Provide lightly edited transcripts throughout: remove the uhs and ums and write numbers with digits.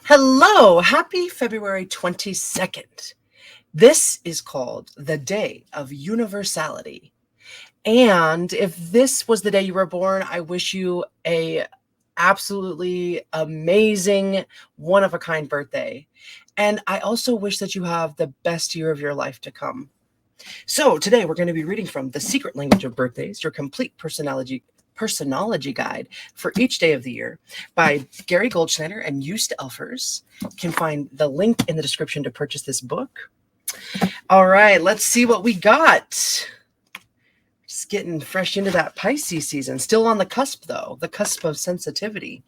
Hello, happy February 22nd. This is called the Day of Universality. And if this was the day you were born, I wish you a absolutely amazing, one of a kind birthday. And I also wish that you have the best year of your life to come. So today we're going to be reading from The Secret Language of Birthdays, your complete personology guide for each day of the year by Gary Goldschneider and Joost Elfers. You can find the link in the description to purchase this book. All right, let's see what we got. Just getting fresh into that Pisces season. Still on the cusp, though, the cusp of sensitivity.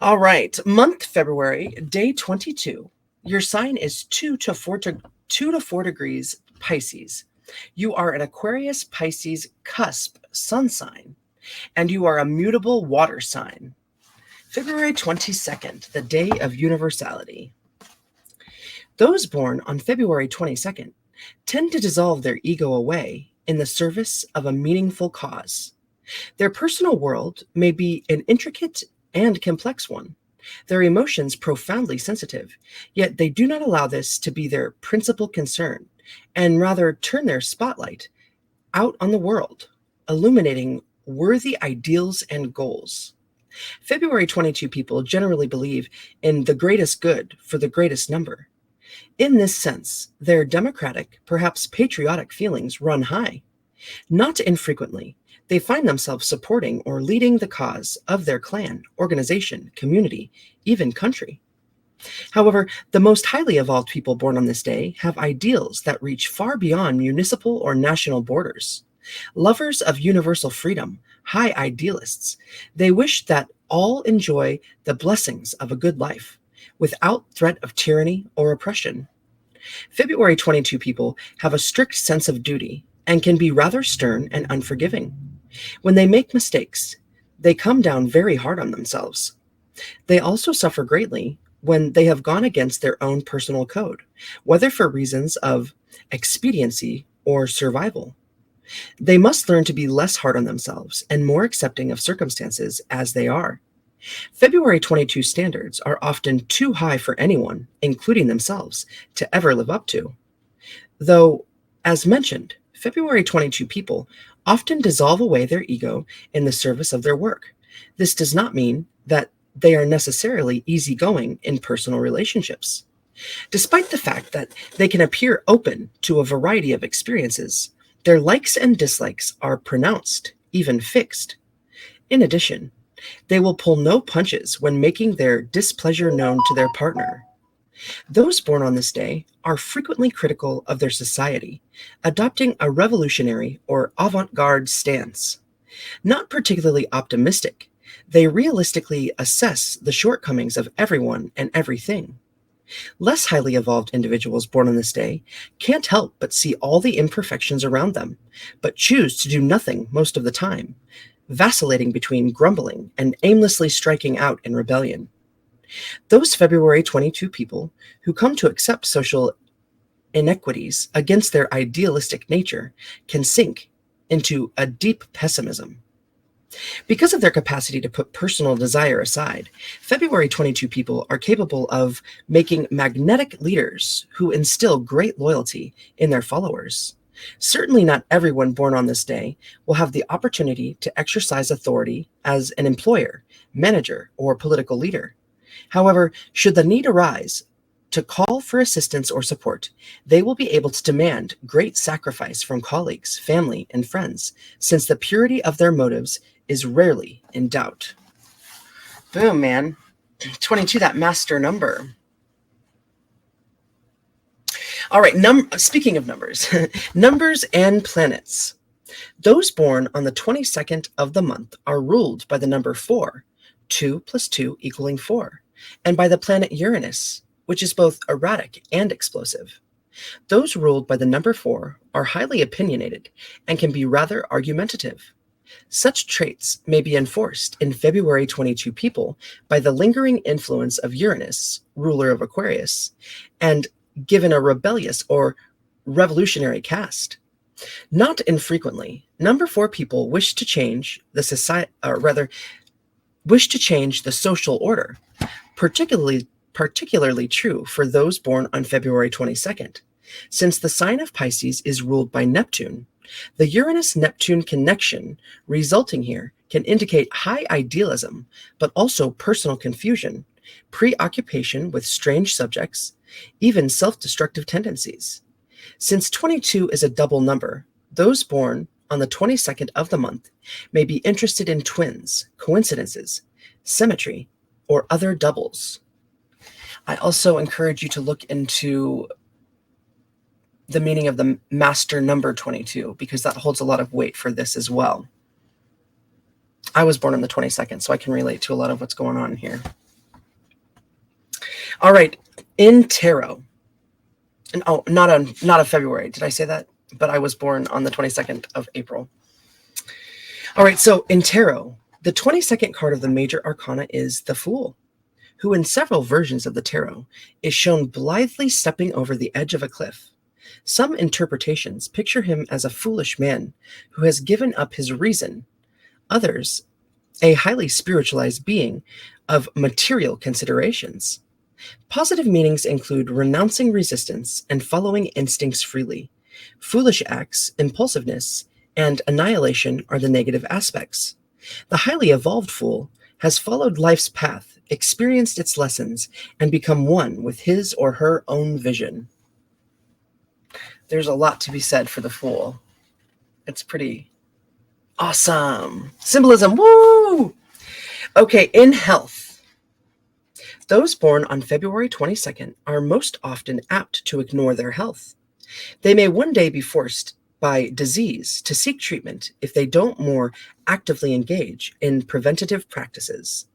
All right, month February, day 22. Your sign is 2 to 4 degrees Pisces. You are an Aquarius Pisces cusp sun sign, and you are a mutable water sign. February 22nd, the day of universality. Those born on February 22nd tend to dissolve their ego away in the service of a meaningful cause. Their personal world may be an intricate and complex one, their emotions profoundly sensitive, yet they do not allow this to be their principal concern, and rather turn their spotlight out on the world, illuminating worthy ideals and goals. February 22 people generally believe in the greatest good for the greatest number. In this sense, their democratic, perhaps patriotic feelings run high. Not infrequently, they find themselves supporting or leading the cause of their clan, organization, community, even country. However, the most highly evolved people born on this day have ideals that reach far beyond municipal or national borders. Lovers of universal freedom, high idealists, they wish that all enjoy the blessings of a good life, without threat of tyranny or oppression. February 22 people have a strict sense of duty and can be rather stern and unforgiving. When they make mistakes, they come down very hard on themselves. They also suffer greatly when they have gone against their own personal code, whether for reasons of expediency or survival. They must learn to be less hard on themselves and more accepting of circumstances as they are. February 22 standards are often too high for anyone, including themselves, to ever live up to. Though, as mentioned, February 22 people often dissolve away their ego in the service of their work. This does not mean that they are necessarily easygoing in personal relationships. Despite the fact that they can appear open to a variety of experiences, their likes and dislikes are pronounced, even fixed. In addition, they will pull no punches when making their displeasure known to their partner. Those born on this day are frequently critical of their society, adopting a revolutionary or avant-garde stance. Not particularly optimistic, they realistically assess the shortcomings of everyone and everything. Less highly evolved individuals born on this day can't help but see all the imperfections around them, but choose to do nothing most of the time, vacillating between grumbling and aimlessly striking out in rebellion. Those February 22 people who come to accept social inequities against their idealistic nature can sink into a deep pessimism. Because of their capacity to put personal desire aside, February 22 people are capable of making magnetic leaders who instill great loyalty in their followers. Certainly not everyone born on this day will have the opportunity to exercise authority as an employer, manager, or political leader. However, should the need arise to call for assistance or support, they will be able to demand great sacrifice from colleagues, family, and friends, since the purity of their motives is rarely in doubt. Boom, man. 22, that master number. All right, speaking of numbers, numbers and planets. Those born on the 22nd of the month are ruled by the number 4, 2 plus 2 equaling 4, and by the planet Uranus, which is both erratic and explosive. Those ruled by the number 4 are highly opinionated and can be rather argumentative. Such traits may be enforced in February 22 people by the lingering influence of Uranus, ruler of Aquarius, and given a rebellious or revolutionary cast. Not infrequently, number 4 people wish to change the social order, Particularly true for those born on February 22nd, since the sign of Pisces is ruled by Neptune. The Uranus-Neptune connection resulting here can indicate high idealism, but also personal confusion, preoccupation with strange subjects, even self-destructive tendencies. Since 22 is a double number, those born on the 22nd of the month may be interested in twins, coincidences, symmetry, or other doubles. I also encourage you to look into the meaning of the master number 22, because that holds a lot of weight for this as well. I was born on the 22nd, so I can relate to a lot of what's going on here. All right, in tarot, and not of February. Did I say that? But I was born on the 22nd of April. All right, so in tarot, the 22nd card of the major arcana is the Fool, who in several versions of the tarot is shown blithely stepping over the edge of a cliff. Some interpretations picture him as a foolish man who has given up his reason. Others, a highly spiritualized being of material considerations. Positive meanings include renouncing resistance and following instincts freely. Foolish acts, impulsiveness, and annihilation are the negative aspects. The highly evolved Fool has followed life's path, experienced its lessons, and become one with his or her own vision. There's a lot to be said for the Fool. It's pretty awesome. Symbolism, woo! Okay, in health, those born on February 22nd are most often apt to ignore their health. They may one day be forced by disease to seek treatment if they don't more actively engage in preventative practices.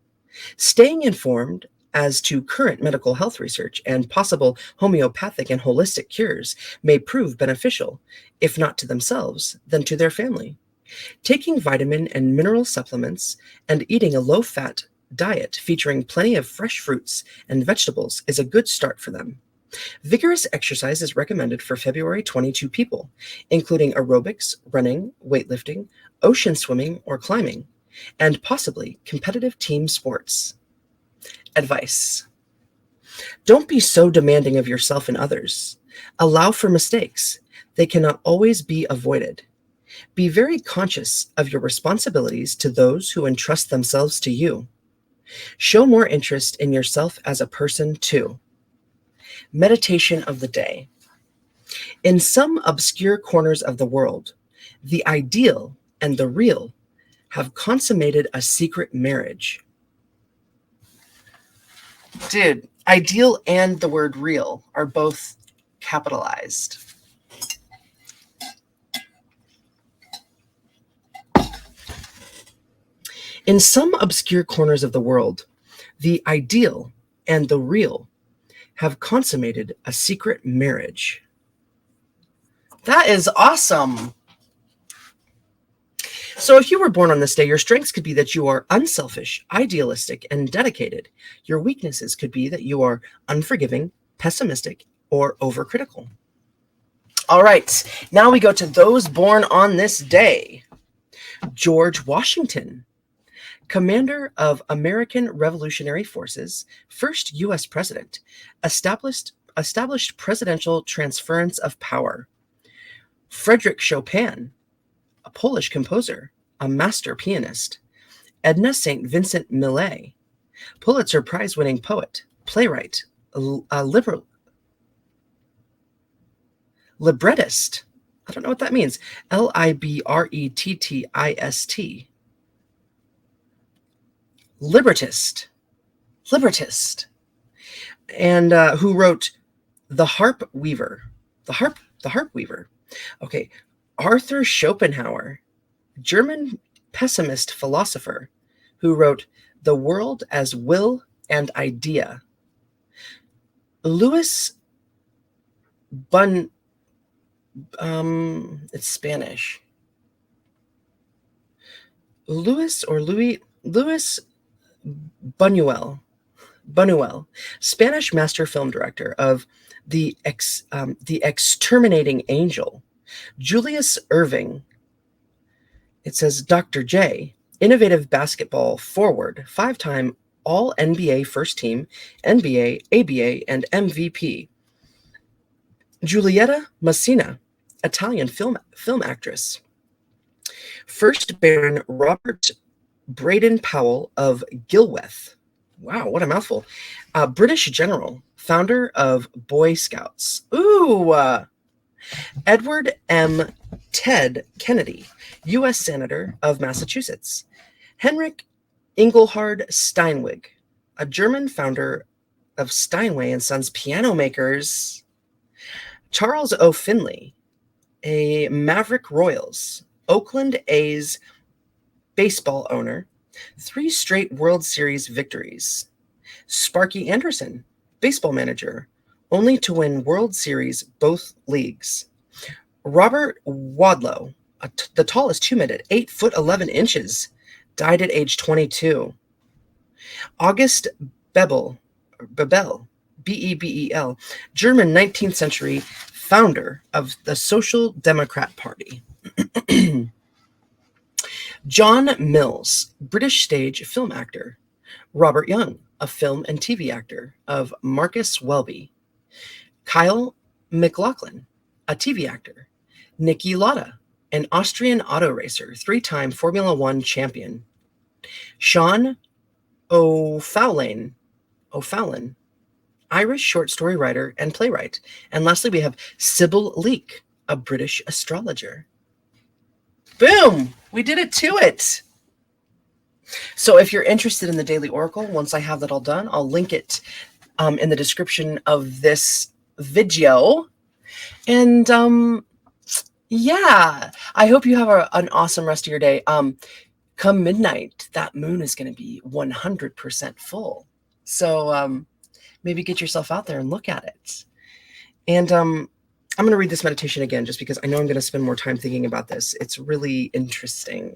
Staying informed as to current medical health research and possible homeopathic and holistic cures may prove beneficial, if not to themselves, then to their family. Taking vitamin and mineral supplements and eating a low-fat diet featuring plenty of fresh fruits and vegetables is a good start for them. Vigorous exercise is recommended for February 22 people, including aerobics, running, weightlifting, ocean swimming or climbing, and possibly competitive team sports. Advice: don't be so demanding of yourself and others. Allow for mistakes. They cannot always be avoided. Be very conscious of your responsibilities to those who entrust themselves to you. Show more interest in yourself as a person, too. Meditation of the day. In some obscure corners of the world, the ideal and the real have consummated a secret marriage. Dude, ideal and the word real are both capitalized. In some obscure corners of the world, the ideal and the real have consummated a secret marriage. That is awesome. So if you were born on this day, your strengths could be that you are unselfish, idealistic, and dedicated. Your weaknesses could be that you are unforgiving, pessimistic, or overcritical. All right, now we go to those born on this day. George Washington, commander of American Revolutionary Forces, first U.S. president, established presidential transference of power. Frédéric Chopin, a Polish composer, a master pianist. Edna St. Vincent Millay, Pulitzer Prize-winning poet, playwright, librettist. I don't know what that means. Librettist. Librettist. And who wrote The Harp Weaver. The Harp Weaver. Okay. Arthur Schopenhauer, German pessimist philosopher, who wrote The World as Will and Idea. Louis it's Spanish. Louis Buñuel, Spanish master film director of The Exterminating Angel. Julius Erving, it says Dr. J, innovative basketball forward, 5-time All NBA First Team, NBA, ABA, and MVP. Giulietta Messina, Italian film actress. First Baron Robert Braden Powell of Gilweth. Wow, what a mouthful. British general, founder of Boy Scouts. Ooh, Edward M. Ted Kennedy, U.S. Senator of Massachusetts. Henrik Engelhard Steinweg, a German founder of Steinway and Sons piano makers. Charles O. Finley, a Maverick Royals, Oakland A's baseball owner, 3 straight World Series victories. Sparky Anderson, baseball manager, only to win World Series both leagues. Robert Wadlow, the tallest human at 8 foot 11 inches, died at age 22. August Bebel, Bebel, German 19th century founder of the Social Democrat Party. John Mills, British stage film actor. Robert Young, a film and TV actor of Marcus Welby. Kyle McLaughlin, a TV actor. Niki Lauda, an Austrian auto racer, 3-time Formula One champion. Sean O'Fallon, Irish short story writer and playwright. And lastly, we have Sybil Leek, a British astrologer. Boom! We did it to it. So if you're interested in the Daily Oracle, once I have that all done, I'll link it in the description of this video. And yeah, I hope you have an awesome rest of your day. Come midnight, that moon is going to be 100% full. So maybe get yourself out there and look at it. And I'm going to read this meditation again, just because I know I'm going to spend more time thinking about this. It's really interesting.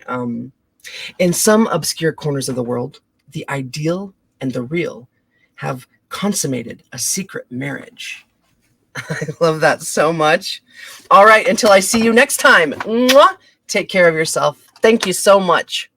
In some obscure corners of the world, the ideal and the real have consummated a secret marriage. I love that so much. All right, until I see you next time. Mwah, take care of yourself. Thank you so much.